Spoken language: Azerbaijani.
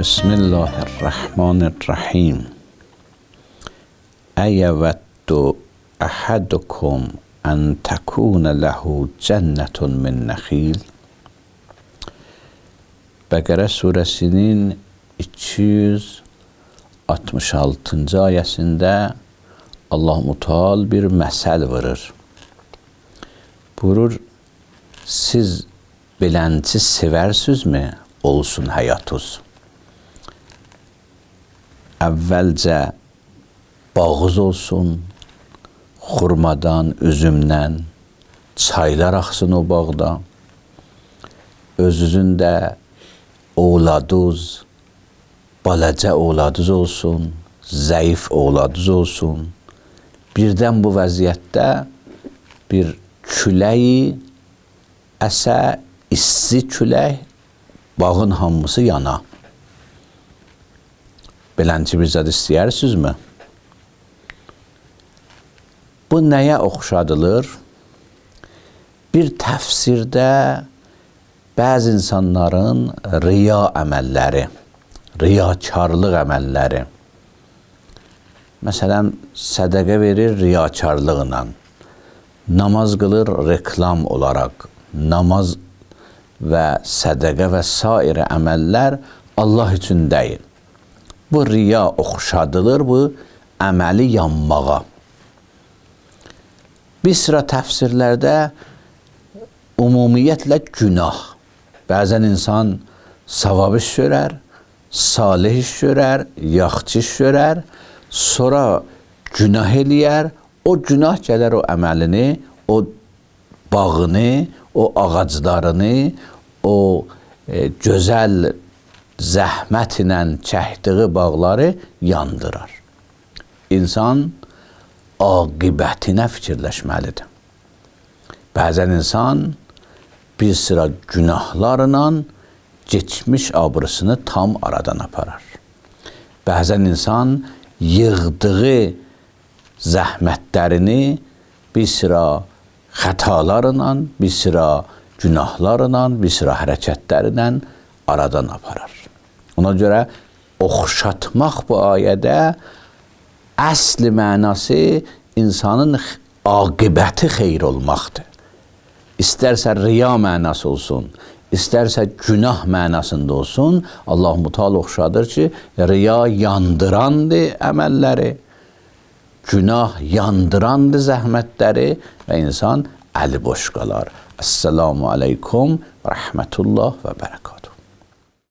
بسم الله الرحمن الرحیم. ایود احدکم ان تکون له جنة من نخیل. Bəqərə surəsinin 266-cı ayəsində Allah-u Teala bir məsəl vurur. Buyurur, siz beləncə sevərsinizmi olsun həyatınız? Əvvəlcə bağız olsun, xurmadan, üzümdən, çaylar axsın o bağda. Özünüzün də oğladınız, balaca oğladınız olsun, zəif oğladınız olsun. Birdən bu vəziyyətdə bir küləyi əsə, isti külək, bağın hamısı yana. Beləncə bir zad istəyərsinizmi? Bu nəyə oxşadılır? Bir təfsirdə bəzi insanların riya əməlləri, riyakarlıq əməlləri. Məsələn, sədəqə verir riyakarlıqla, namaz qılır reklam olaraq, namaz və sədəqə və sair əməllər Allah üçün deyil. Bu riya oxşadılır, bu əməli yanmağa. Bir sıra təfsirlərdə ümumiyyətlə günah. Bəzən insan savab iş görər, salih iş görər, yaxşı iş görər, sonra günah eləyər, o günah gələr o əməlini, o bağını, o ağaclarını, o gözəl zəhmət ilə çəkdiyi bağları yandırar. İnsan aqibətinə fikirləşməlidir. Bəzən insan bir sıra günahlarla geçmiş abrısını tam aradan aparar. Bəzən insan yığdığı zəhmətlərini bir sıra xətalarla, bir sıra günahlarla, bir sıra hərəkətlərlə aradan aparar. Ona görə oxşatmaq bu ayədə əsli mənası insanın aqibəti xeyr olmaqdır. İstərsə riya mənası olsun, istərsə günah mənasında olsun, Allah-u Teala oxşadır ki, riya yandırandır əməlləri, günah yandırandır zəhmətləri və insan əli boş qalar. Esselamu aleykum və rəhmətullah və bərəkət.